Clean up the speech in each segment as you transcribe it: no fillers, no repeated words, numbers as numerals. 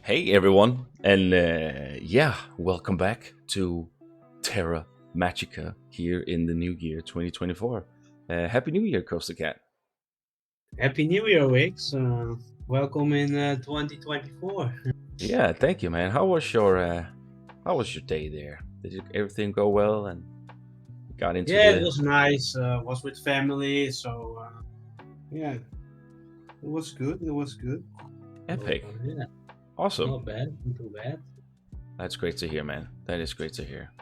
Hey everyone, and welcome back to Terra Magica here in the new year 2024. Happy New Year, Costa Cat. Happy New Year, Wikz. Welcome in 2024. Yeah, thank you, man. How was your day there? Did everything go well and got into Yeah, it the was nice. Was with family, so yeah, it was good. It was good. So epic? yeah, Awesome. not bad, not too bad. That's great to hear, man. That is great to hear.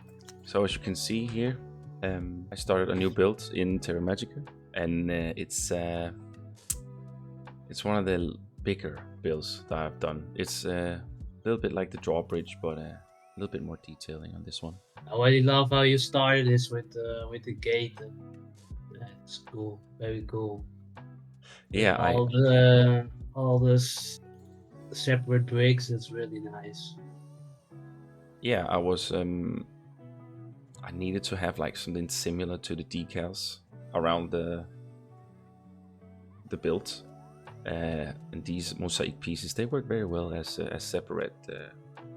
So as you can see here, I started a new build in Terra Magica, and it's one of the bigger builds that I've done. It's a little bit like the drawbridge, but a little bit more detailing on this one. I really love how you started this with the gate. It's cool, very cool. Yeah, I All this separate bricks. It's really nice. yeah I was I needed to have like something similar to the decals around the build, and these mosaic pieces they work very well as separate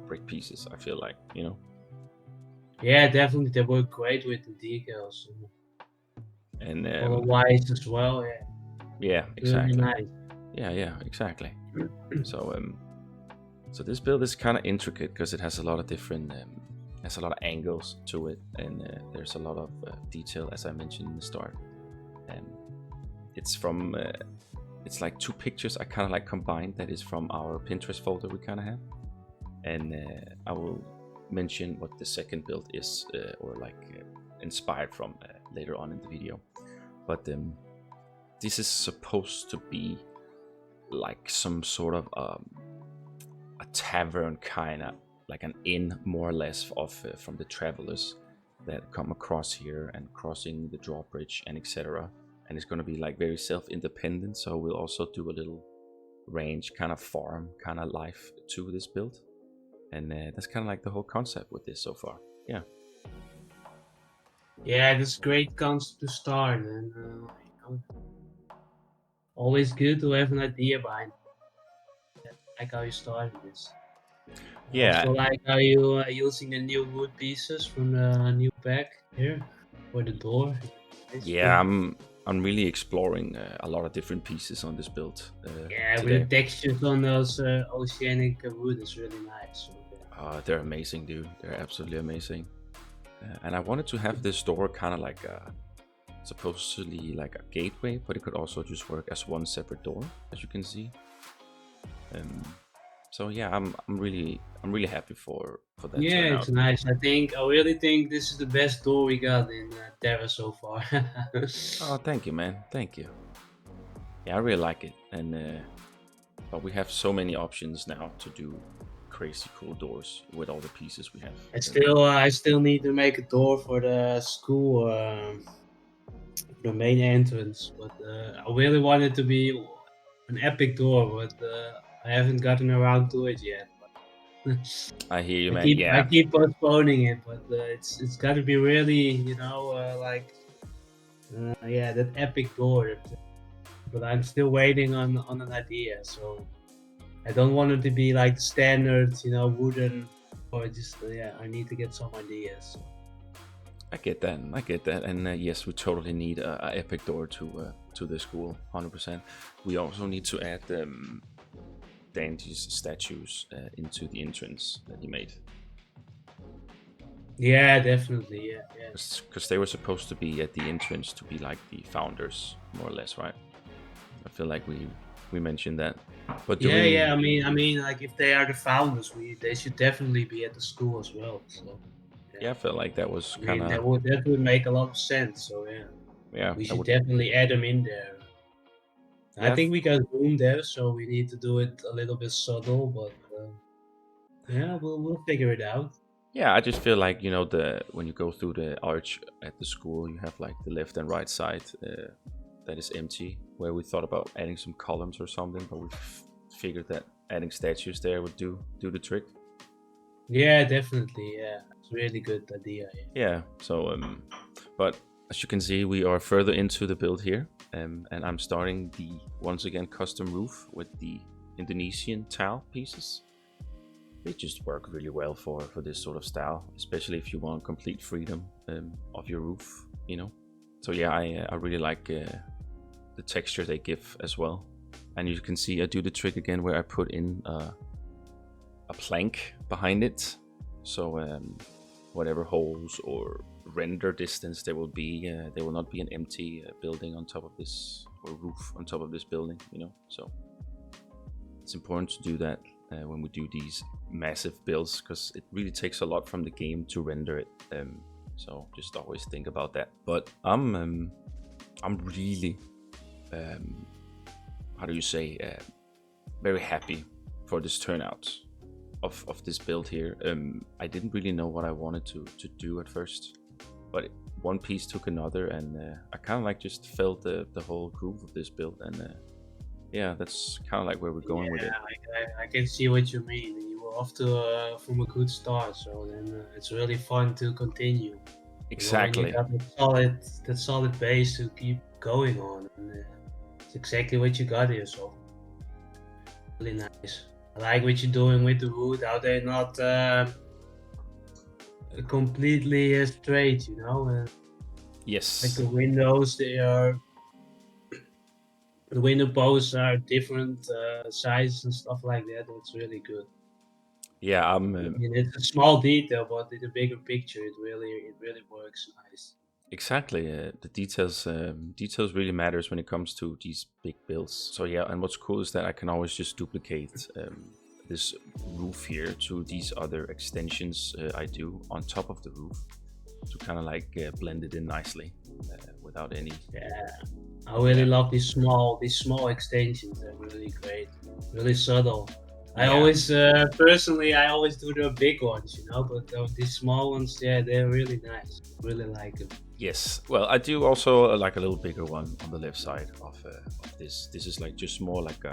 brick pieces. I feel like Yeah, definitely they work great with the decals. and Otherwise as well. Yeah, yeah, really exactly. nice. Yeah, exactly. So this build is kind of intricate because it has a lot of different, has a lot of angles to it, and there's a lot of detail, as I mentioned in the start. And it's from, it's like two pictures I kind of like combined. That is from our Pinterest folder we kind of have, and I will mention what the second build is, or like inspired from later on in the video. But this is supposed to be like some sort of a tavern, kind of like an inn, more or less, of from the travelers that come across here and crossing the drawbridge and etc. And it's going to be like very self-independent. So we'll also do a little range, kind of farm, kind of life to this build, and that's kind of like the whole concept with this so far. Yeah. Yeah, that's great concept to start, and always good to have an idea behind it. Like how you started this. I Yeah, also like how you are using the new wood pieces from the new pack here for the door. Nice, yeah. cool. I'm really exploring a lot of different pieces on this build Yeah, with today. the textures on those oceanic wood is really nice. So, yeah. They're amazing, dude. They're absolutely amazing. And I wanted to have this door kind of like supposedly like a gateway, but it could also just work as one separate door, as you can see. Um, so yeah, I'm really happy for that Yeah, turnout. it's nice. I really think this is the best door we got in Terra so far. Oh, thank you, man. Thank you. Yeah, I really like it, and but we have so many options now to do crazy cool doors with all the pieces we have. I still need to make a door for the school, the main entrance. But I really want it to be an epic door, but I haven't gotten around to it yet. I hear you, I man. keep I Yeah, keep postponing it, but it's got to be really, yeah, that epic door. But I'm still waiting on an idea, so I don't want it to be like the standard, wooden. Or just yeah, I need to get some ideas. So. I get that. I get that. And yes, we totally need a epic door to the school, 100%. We also need to add Dante's statues into the entrance that he made, Yeah, definitely. Yeah, yeah. because they were supposed to be at the entrance to be like the founders, more or less, right? I feel like we mentioned that. But Yeah, doing yeah. I mean, like if they are the founders, they should definitely be at the school as well. So yeah, yeah, I felt like that was I kind mean of that would make a lot of sense. So yeah, yeah, we that should would definitely add them in there. I yeah. think we got room there, so we need to do it a little bit subtle, but yeah, we'll figure it out. Yeah, I just feel like the when you go through the arch at the school, you have like the left and right side that is empty. Where we thought about adding some columns or something, but we figured that adding statues there would do the trick. Yeah, definitely. Yeah, it's a really good idea. Yeah. Yeah. So but as you can see, we are further into the build here, and I'm starting the once again custom roof with the Indonesian tile pieces. they just work really well for this sort of style, especially if you want complete freedom of your roof, you know. So yeah, I really like the texture they give as well. And you can see I do the trick again where I put in a plank behind it, so whatever holes or render distance there will be, there will not be an empty building on top of this, or roof on top of this building, you know. So it's important to do that when we do these massive builds, because it really takes a lot from the game to render it. So just always think about that. But I'm really how do you say, very happy for this turnout of this build here. I didn't really know what I wanted to do at first, but one piece took another, and I kind of like just felt the whole groove of this build, and yeah, that's kind of like where we're going with it. I can see what you mean. You were off to from a good start, so then it's really fun to continue. Exactly. You got that solid base to keep going on, and it's exactly what you got here. So really nice. I like what you're doing with the wood. How they're not completely straight, you know. Like Yes. the windows, the window posts are different sizes and stuff like that. It's really good. Yeah, I mean, it's a small detail, but in the bigger picture, it really works nice. exactly. The details really matters when it comes to these big builds. So yeah, and what's cool is that I can always just duplicate this roof here to these other extensions I do on top of the roof, to kind of like blend it in nicely without any. Yeah, I really love these small extensions. They're really great, really subtle. I Yeah. always personally I always do the big ones, you know, but these small ones, yeah, they're really nice. Really like them. Yes. Well, I do also like a little bigger one on the left side of this. This is like just more like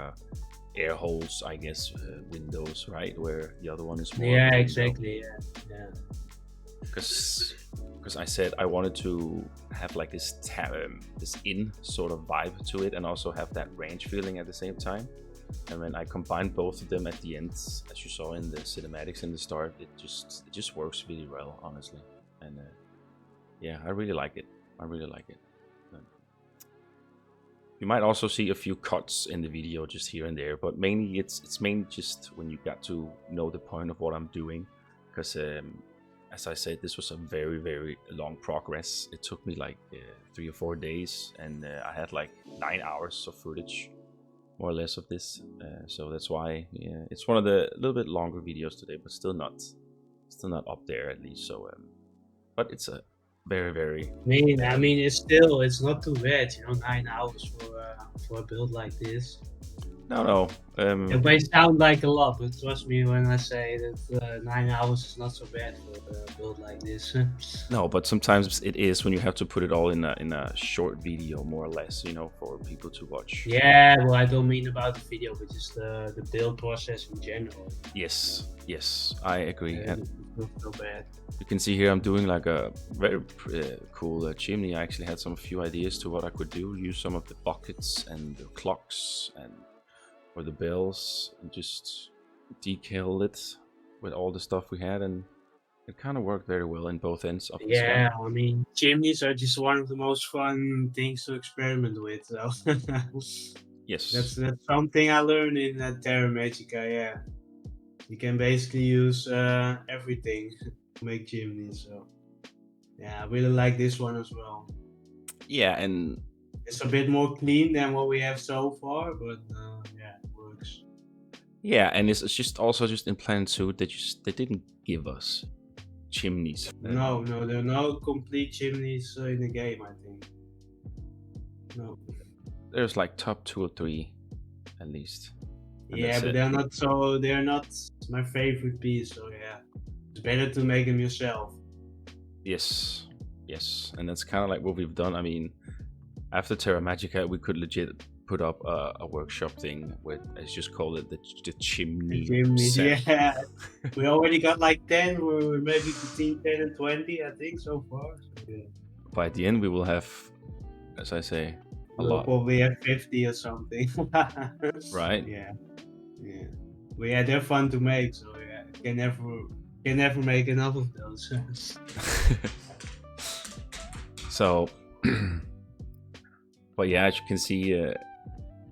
air holes, I guess, windows, right? Where the other one is more. Yeah, exactly. Yeah. Because I said I wanted to have like this this in sort of vibe to it, and also have that ranch feeling at the same time. And when I combined both of them at the end, as you saw in the cinematics in the start, it just works really well, honestly. And yeah, I really like it. I really like it. You might also see a few cuts in the video just here and there, but mainly it's mainly just when you got to know the point of what I'm doing, because as I said, this was a very long progress. It took me like 3 or 4 days, and I had like 9 hours of footage, more or less, of this. So that's why it's one of the little bit longer videos today, but still not up there at least. So, but it's a very. I mean, it's not too bad, you know, 9 hours for a build like this. No. It may sound like a lot, but trust me when I say that 9 hours is not so bad for a build like this. No, but sometimes it is when you have to put it all in a short video, more or less, you know, for people to watch. Yeah, well, I don't mean about the video, but just the build process in general. Yes, I agree. And It's not so bad. you can see here I'm doing like a very cool chimney. I actually had some few ideas to what I could do. Use some of the buckets and the clocks or the bells, and just decal it with all the stuff we had, and it kind of worked very well in both ends of the Yeah, I mean, chimneys are just one of the most fun things to experiment with. So Yes. that's something I learned in Terra Magica. Yeah, you can basically use everything to make chimneys. So yeah, I really like this one as well. Yeah, and It's a bit more clean than what we have so far, but yeah, it works. yeah, and it's just also just in Planet Zoo they didn't give us chimneys. No, there are no complete chimneys in the game, I think. No. There's like top 2 or 3 at least. And Yeah, that's but it. they're not my favorite piece, so yeah. It's better to make them yourself. Yes, and that's kind of like what we've done. I mean, after Terra Magica, we could legit put up a workshop thing with, let's just call it the chimney set. Yeah. We already got like 10, we're maybe between 10 and 20, I think, so far. So, yeah. By the end, we will have, as I say, a We'll lot. probably have 50 or something. Right? Yeah. But yeah, they're fun to make, so yeah, can never make enough of those. So, but yeah, as you can see,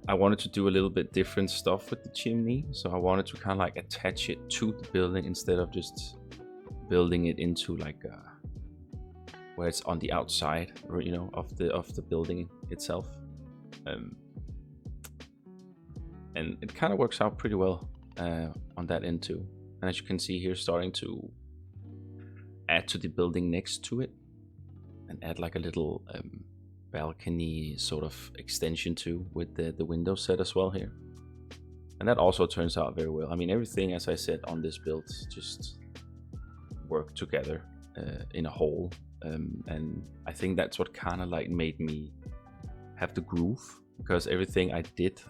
I wanted to do a little bit different stuff with the chimney. So I wanted to kind of like attach it to the building instead of just building it into like where it's on the outside, or you know, of the building itself. And it kind of works out pretty well on that end too. And as you can see here, starting to add to the building next to it, and add like a little balcony sort of extension too, with the window set as well here. And that also turns out very well. I mean, everything, as I said, on this build just worked together in a whole. And I think that's what kind of like made me have the groove, because everything I did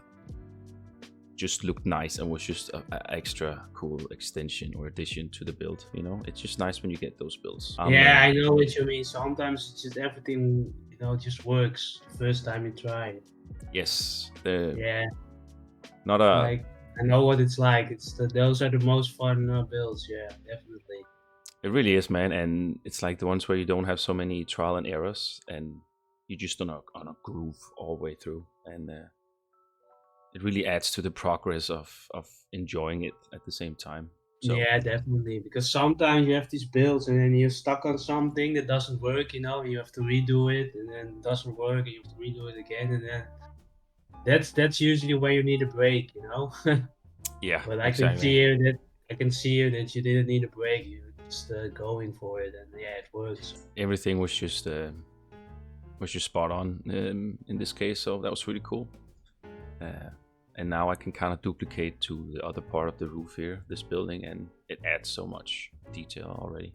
just looked nice and was just an extra cool extension or addition to the build. You know, it's just nice when you get those builds. Yeah, I know what you mean. Sometimes it's just everything, you know, just works the first time you try it. Yes. Yeah. Not a. Like, I know what it's like. Those are the most fun builds. Yeah, definitely. It really is, man. And it's like the ones where you don't have so many trial and errors, and you just on a groove all the way through. And it really adds to the progress of enjoying it at the same time. So, yeah, definitely. Because sometimes you have these builds and then you're stuck on something that doesn't work, you know, you have to redo it, and then it doesn't work and you have to redo it again, and then that's usually where you need a break, you know. yeah, But I exactly. can see here that you didn't need a break. You're just going for it, and yeah, it works. Everything was just spot on in this case, so that was really cool. And now I can kind of duplicate to the other part of the roof here, this building, and it adds so much detail already.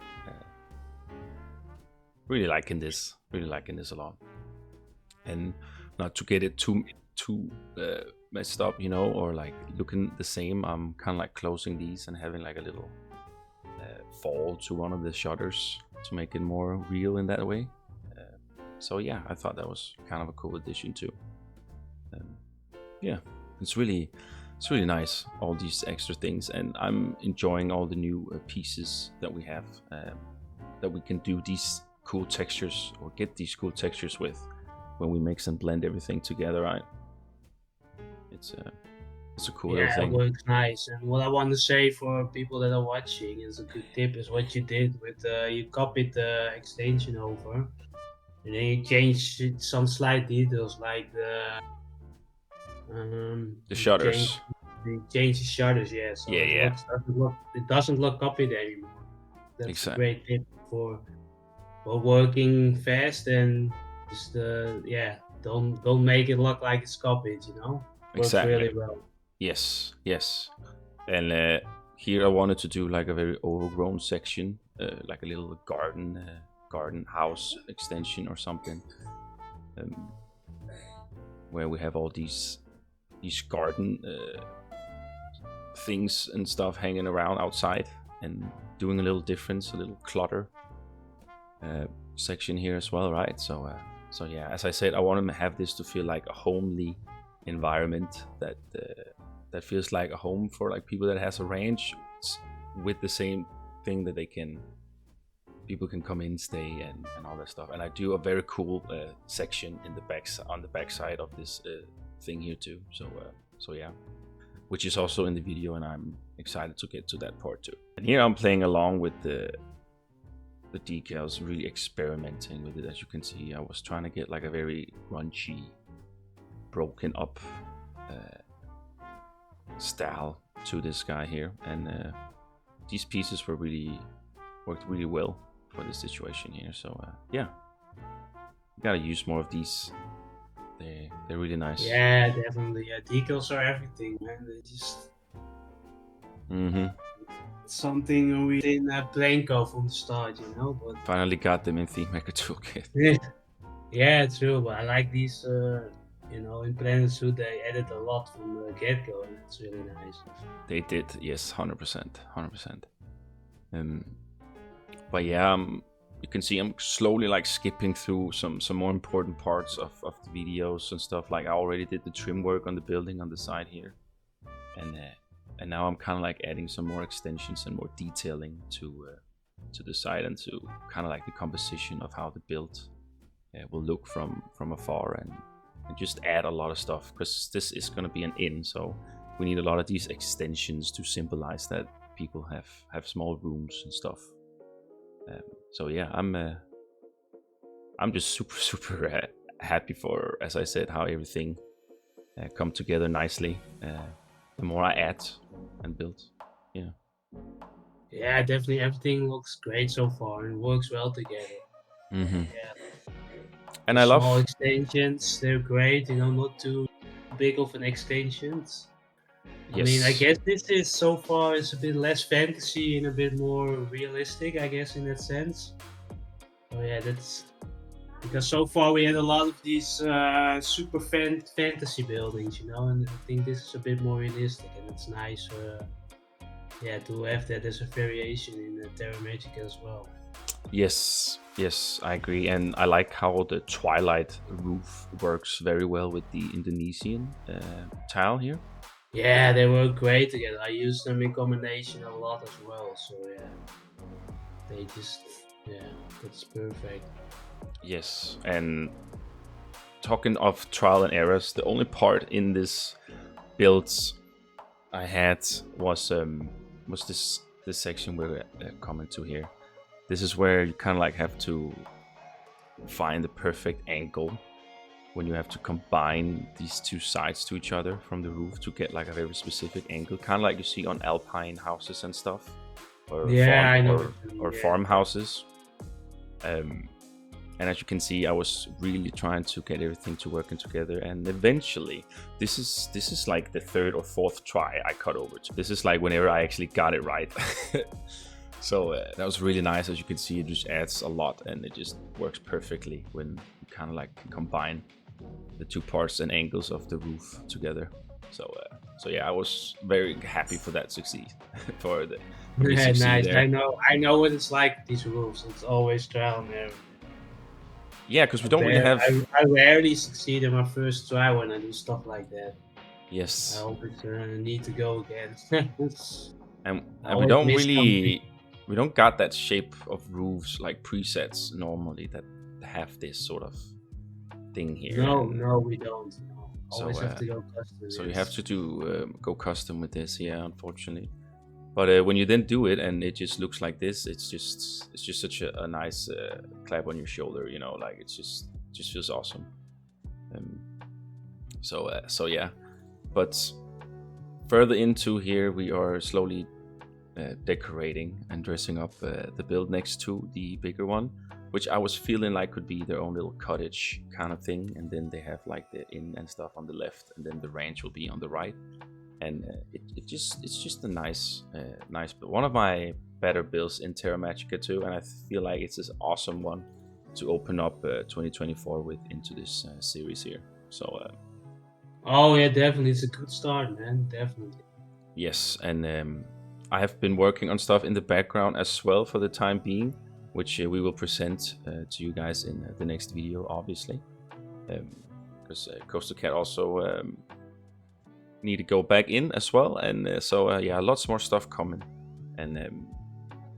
Really liking this a lot. And not to get it too messed up, you know, or like looking the same, I'm kind of like closing these and having like a little fall to one of the shutters to make it more real in that way. So yeah, I thought that was kind of a cool addition too. Yeah, it's really nice, all these extra things, and I'm enjoying all the new pieces that we have, that we can do these cool textures, or get these cool textures with, when we mix and blend everything together, right? It's a cool little thing. Yeah, it works nice. And what I want to say for people that are watching is a good tip is what you did with you copied the extension over, and then you changed some slight details like the shutters. You change the shutters, yeah. So Yeah. It doesn't look copied anymore. That's Exactly. a great tip for working fast, and just don't make it look like it's copied, you know. Works Exactly. really well. Yes. And here I wanted to do like a very overgrown section, like a little garden house extension or something, where we have all these garden things and stuff hanging around outside, and doing a little difference, a little clutter section here as well, right? So yeah, as I said, I want to have this to feel like a homely environment, that feels like a home for like people that has a ranch, with the same thing that people can come in, stay, and all that stuff. And I do a very cool section in on the back side of this thing here too. So yeah, which is also in the video, and I'm excited to get to that part too. And here I'm playing along with the decals, really experimenting with it. As you can see, I was trying to get like a very grungy, broken up style to this guy here, and these pieces worked really well for the situation here. So yeah, you gotta use more of these. They're really nice. Yeah, definitely. Yeah, decals are everything, man. They just something we didn't have Blanco from the start, you know. But finally got them in ThemeMaker Toolkit. Yeah, true. But I like these. You know, in Planet Zoo they added a lot from the get-go, and it's really nice. They did, yes, 100%. But yeah, you can see I'm slowly like skipping through some more important parts of the videos and stuff. Like I already did the trim work on the building on the side here, and and now I'm kind of like adding some more extensions and more detailing to the side, and to kind of like the composition of how the build will look from afar, and just add a lot of stuff, because this is going to be an inn, so we need a lot of these extensions to symbolize that people have small rooms and stuff. So yeah, I'm just super happy for, as I said, how everything come together nicely. The more I add and build, yeah. Yeah, definitely everything looks great so far and works well together. Mm-hmm. Yeah, And the I small love, extensions, they're great, not too big of an extensions. I mean, I yes, guess this is so far it's a bit less fantasy and a bit more realistic, I guess, in that sense. So yeah, that's because so far we had a lot of these super fantasy buildings, and I think this is a bit more realistic, and it's nice, yeah, to have that as a variation in Terra Magica as well. yes, I agree, and I like how the twilight roof works very well with the Indonesian tile here. Yeah, they work great together. I use them in combination a lot as well. So yeah, they just that's perfect. Yes, and talking of trial and errors, the only part in this builds I had was this section we're coming to here. This is where you kind of like have to find the perfect angle when you have to combine these two sides to each other from the roof to get like a very specific angle, kind of like you see on alpine houses and stuff, or Yeah, I know. farmhouses. And as you can see, I was really trying to get everything to working together, and eventually, this is like the third or fourth try I cut over to. This is like whenever I actually got it right. So that was really nice. As you can see, it just adds a lot, and it just works perfectly when you kind of like combine the two parts and angles of the roof together. So yeah, I was very happy for that succeed. for the Yeah, succeed nice. there. I know what it's like with these roofs. It's always trial and error. Yeah, because we don't really have. I rarely succeed in my first try when I do stuff like that. Yes. I always need to go again. And we always don't miss really, we don't got that shape of roofs like presets normally that have this sort of thing here. No, we don't. No. So, Always have to go custom. So you have to do go custom with this, yeah, unfortunately. But when you then do it and it just looks like this, it's just such a nice clap on your shoulder, like it just feels awesome. So yeah, but further into here, we are slowly decorating and dressing up the build next to the bigger one, which I was feeling like could be their own little cottage kind of thing, and then they have like the inn and stuff on the left, and then the ranch will be on the right. And it's just a nice build. One of my better builds in Terra Magica too, and I feel like it's this awesome one to open up 2024 with into this series here. So oh yeah, definitely, it's a good start, man. Definitely. yes, and I have been working on stuff in the background as well for the time being, which we will present to you guys in the next video, obviously, because Coastal Cat also need to go back in as well, and so yeah, lots more stuff coming, and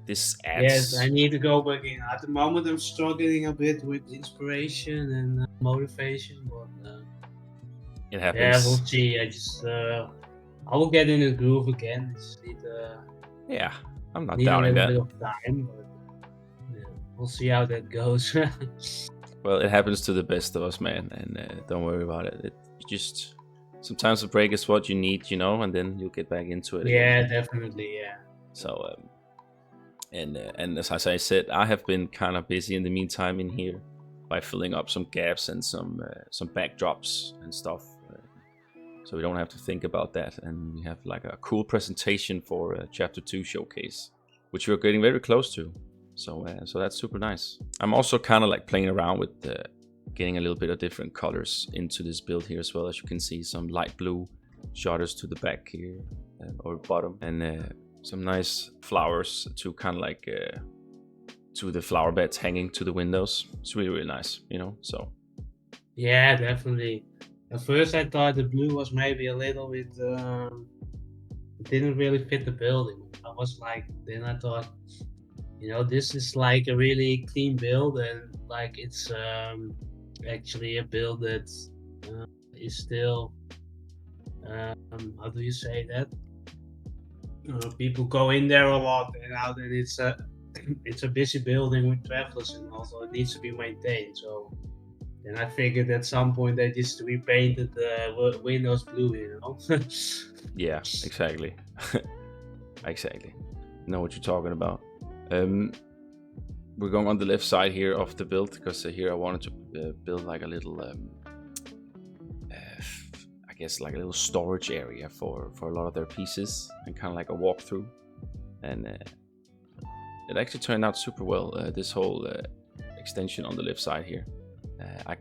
this adds. Yes, I need to go back in. At the moment, I'm struggling a bit with inspiration and motivation, but it happens. yeah, we'll see. I will get in the groove again. Just need yeah, I'm not need a doubting little that. bit of time, but yeah, we'll see how that goes. Well, it happens to the best of us, man, and don't worry about it. It just sometimes a break is what you need, and then you'll get back into it yeah, again. definitely, yeah. So and as I said, I have been kind of busy in the meantime in here by filling up some gaps and some backdrops and stuff, so we don't have to think about that, and we have like a cool presentation for chapter 2 showcase, which we're getting very close to. So that's super nice. I'm also kind of like playing around with getting a little bit of different colors into this build here as well. As you can see, some light blue shutters to the back here or bottom, and some nice flowers to kind of like to the flower beds hanging to the windows. It's really nice, so Yeah, definitely. At first I thought the blue was maybe a little bit it didn't really fit the building. I was like, then I thought, this is like a really clean build, and like it's actually a build that is still how do you say that? People go in there a lot and out, and it's a it's a busy building with travelers, and also it needs to be maintained. So then I figured at some point they just repainted the windows blue. Yeah, exactly. Exactly. Know what you're talking about. We're going on the left side here of the build because here I wanted to build like a little, I guess like a little storage area for a lot of their pieces and kind of like a walkthrough. And it actually turned out super well. This whole extension on the left side here. I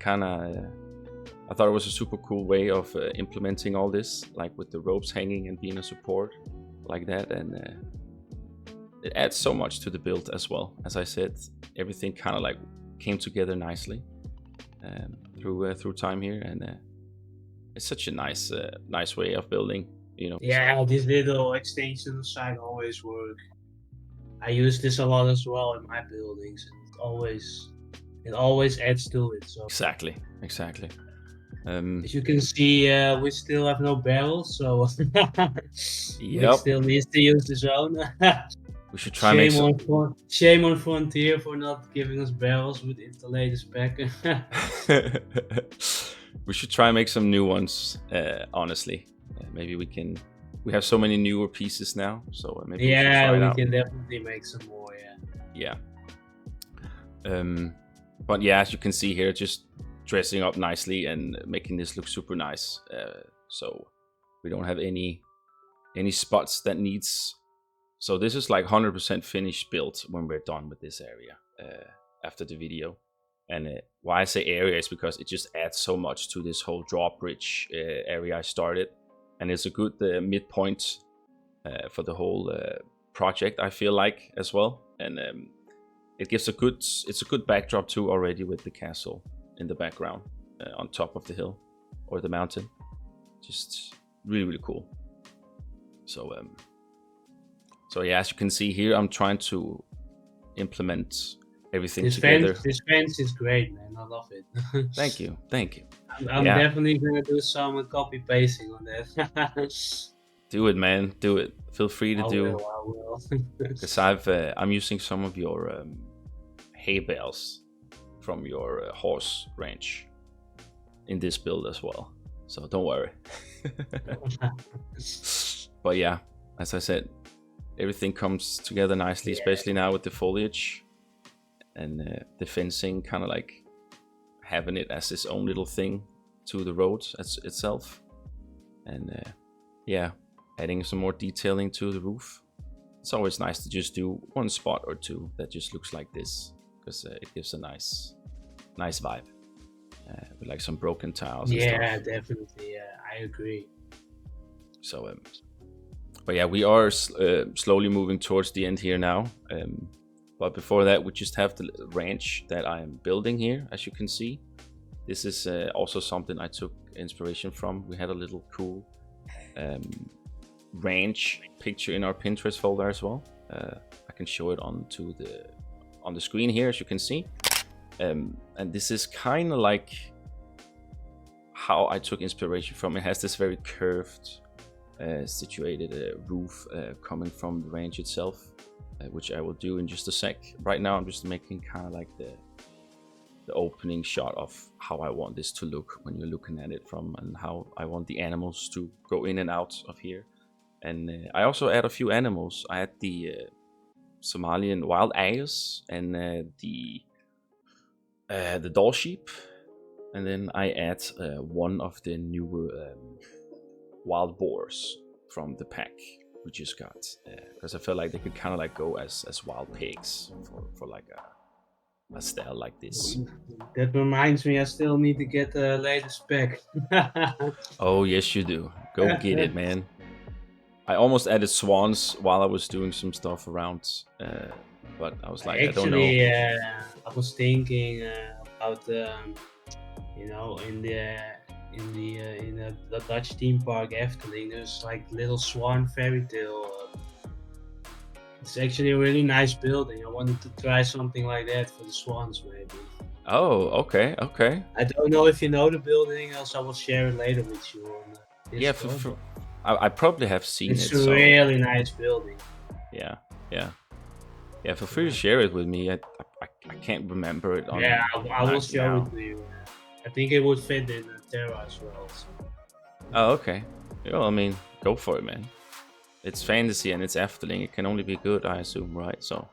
thought it was a super cool way of implementing all this, like with the ropes hanging and being a support like that, and it adds so much to the build as well. As I said, everything kind of like came together nicely through time here, and it's such a nice way of building, Yeah, these little extensions side always work. I use this a lot as well in my buildings, and it always adds to it. So Exactly. as you can see, we still have no barrels, so Yep. Wikz still needs to use his own. We should try make some. Shame on Frontier for not giving us barrels with the latest pack. We should try and make some new ones. Honestly, maybe we can. We have so many newer pieces now, so maybe we should try it out. Can definitely make some more. Yeah. But yeah, as you can see here, just dressing up nicely and making this look super nice. So we don't have any spots that needs. So this is like 100% finished built when we're done with this area after the video. And why I say area is because it just adds so much to this whole drawbridge area I started, and it's a good midpoint for the whole project, I feel like, as well. And it gives it's a good backdrop too already with the castle in the background on top of the hill or the mountain. Just really cool. So yeah, as you can see here, I'm trying to implement everything together. This fence is great, man. I love it. Thank you. I'm definitely gonna do some copy pasting on that. Do it, man. Do it. Feel free to do. I will. Because I'm using some of your hay bales from your horse ranch in this build as well. So don't worry. But yeah, as I said, everything comes together nicely, especially now with the foliage and the fencing, kind of like having it as its own little thing to the road itself. And yeah, adding some more detailing to the roof. It's always nice to just do one spot or two that just looks like this, because it gives a nice vibe with like some broken tiles and stuff. Yeah, definitely. Yeah, I agree. So but yeah, we are slowly moving towards the end here now. But before that, we just have the ranch that I am building here, as you can see. This is also something I took inspiration from. We had a little cool ranch picture in our Pinterest folder as well. I can show it on the screen here, as you can see. And this is kind of like how I took inspiration from. It has this very curved situated roof coming from the range itself, which I will do in just a sec. Right now I'm just making kind of like the opening shot of how I want this to look when you're looking at it from, and how I want the animals to go in and out of here. And I also add a few animals. I add the Somalian wild ayers and the doll sheep, and then I add one of the newer wild boars from the pack we just got, because I felt like they could kind of like go as wild pigs for like a style like this. That reminds me, I still need to get the latest pack. Oh yes, you do. Go get it, man. I almost added swans while I was doing some stuff around, but I was like, Actually, I don't know. I was thinking about in the Dutch theme park Efteling. There's like little swan fairy tale. It's actually a really nice building. I wanted to try something like that for the swans, maybe. Oh, okay, okay. I don't know if you know the building, else I will share it later with you on Yeah, Discord. I probably have seen It's it. a So really nice building. yeah, yeah, yeah. Feel free to share it with me. I can't remember it on Yeah, I will like show now. it to you. I think it would fit in Terra as well. So. Oh, okay. Well, I mean, go for it, man. It's fantasy and it's Efteling. It can only be good, I assume, right? So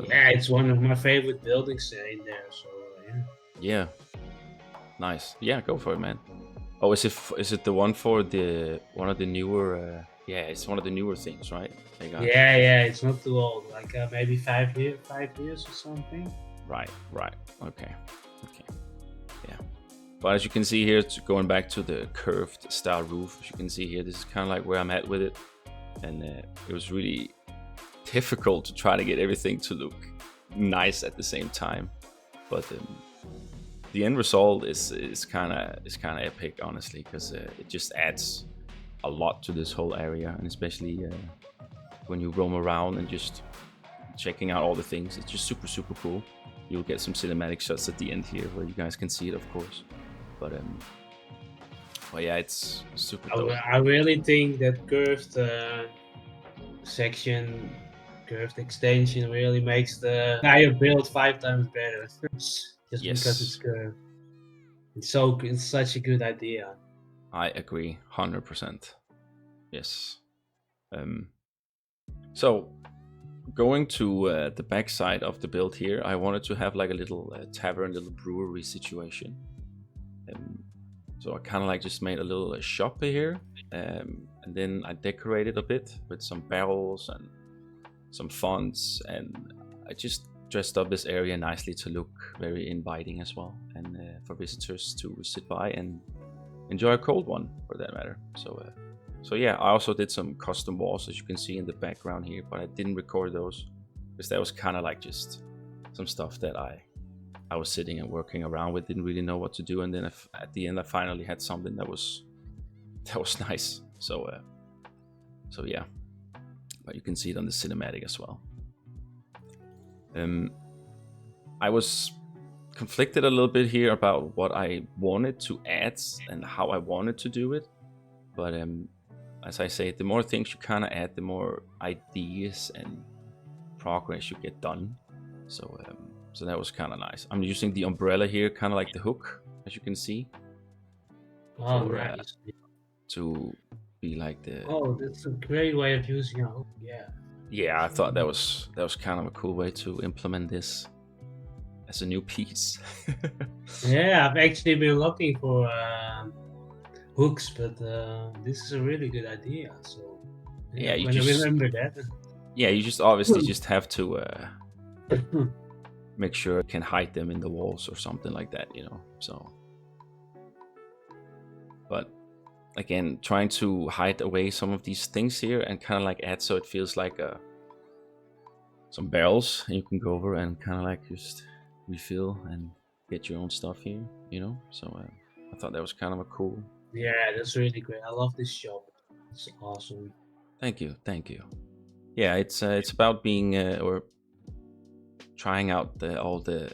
Yeah, it's one of my favorite buildings in there. So yeah. yeah, nice. Yeah, go for it, man. Oh, is it the one for the one of the newer? Yeah, it's one of the newer things, right? They got Yeah, it's not too old. Like maybe 5 years or something. right. Okay, okay, yeah. But as you can see here, it's going back to the curved style roof. As you can see here, this is kind of like where I'm at with it, and it was really difficult to try to get everything to look nice at the same time. But the end result is kind of epic, honestly, because it just adds a lot to this whole area, and especially when you roam around and just checking out all the things. It's just super cool. You'll get some cinematic shots at the end here where you guys can see it, of course. But yeah, it's super dope. I really think that curved section, curved extension really makes the entire build 5 times better. Just because it's curved. It's such a good idea. I agree 100%. Yes. So going to the back side of the build here, I wanted to have like a little tavern, little brewery situation. So I kind of like just made a little shop here, and then I decorated a bit with some barrels and some fonts, and I just dressed up this area nicely to look very inviting as well, and for visitors to sit by and enjoy a cold one for that matter. So yeah, I also did some custom walls, as you can see in the background here, but I didn't record those because that was kind of like just some stuff that I was sitting and working around with, didn't really know what to do, and then at the end I finally had something that was nice. So yeah, but you can see it on the cinematic as well. I was conflicted a little bit here about what I wanted to add and how I wanted to do it, but as I say, the more things you kind of add, the more ideas and progress you get done. So that was kind of nice. I'm using the umbrella here, kind of like the hook, as you can see. Oh, nice. To be like the. Oh, that's a great way of using a hook. Yeah. Yeah, I thought that was kind of a cool way to implement this as a new piece. Yeah, I've actually been looking for hooks, but this is a really good idea. So yeah, you when just I remember that. Yeah, you just obviously just have to make sure you can hide them in the walls or something like that, you know. So, but again, trying to hide away some of these things here and kind of like add so it feels like some barrels, and you can go over and kind of like just refill and get your own stuff here, you know. So I thought that was kind of a cool. Yeah, that's really great. I love this shop. It's awesome. Thank you. Yeah, it's about being or trying out all the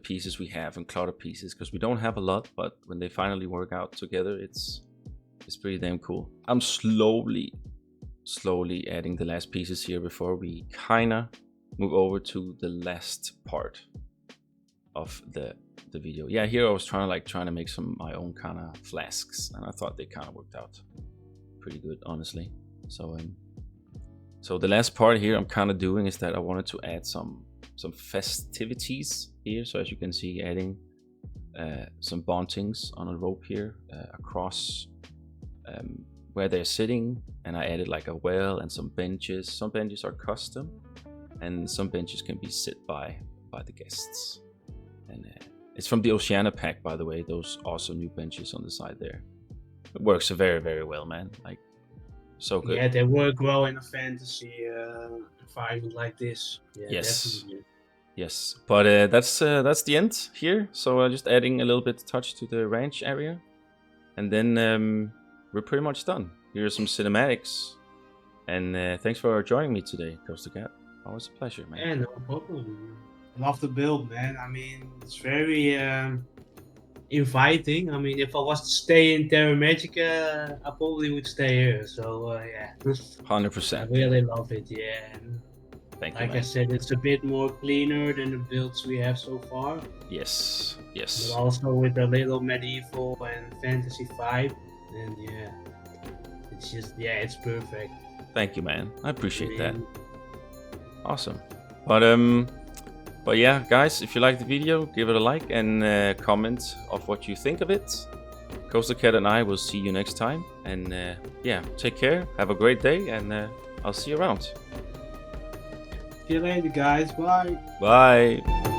pieces we have and clutter pieces, because we don't have a lot, but when they finally work out together, it's pretty damn cool. I'm slowly adding the last pieces here before we kinda move over to the last part of the video. Yeah, here I was trying to make some my own kind of flasks, and I thought they kind of worked out pretty good, honestly. So the last part here I'm kind of doing is that I wanted to add some festivities here. So as you can see, adding some bountings on a rope here across where they're sitting, and I added like a well and some benches. Some benches are custom, and some benches can be sit by the guests. And it's from the Oceania pack, by the way, those awesome new benches on the side there. It works very, very well, man. Like, so good. Yeah, they work well in a fantasy environment like this. Yeah, yes. definitely. Yes, but that's the end here. So just adding a little bit touch to the ranch area, and then we're pretty much done. Here are some cinematics, and thanks for joining me today, Coaster Cat. Always a pleasure, man. Yeah, no problem. Love the build, man. I mean, it's very inviting. I mean, if I was to stay in Terra Magica, I probably would stay here. So yeah, 100%. I really love it. Yeah. And Thank you, like man. I said, it's a bit more cleaner than the builds we have so far. Yes, But yes. also with a little medieval and fantasy vibe. And yeah, it's just, yeah, it's perfect. Thank you, man. I appreciate that. mean, Awesome. But yeah, guys, if you like the video, give it a like and comment of what you think of it. Coaster Cat and I will see you next time. And yeah, take care. Have a great day, and I'll see you around. See you later, guys. Bye. Bye.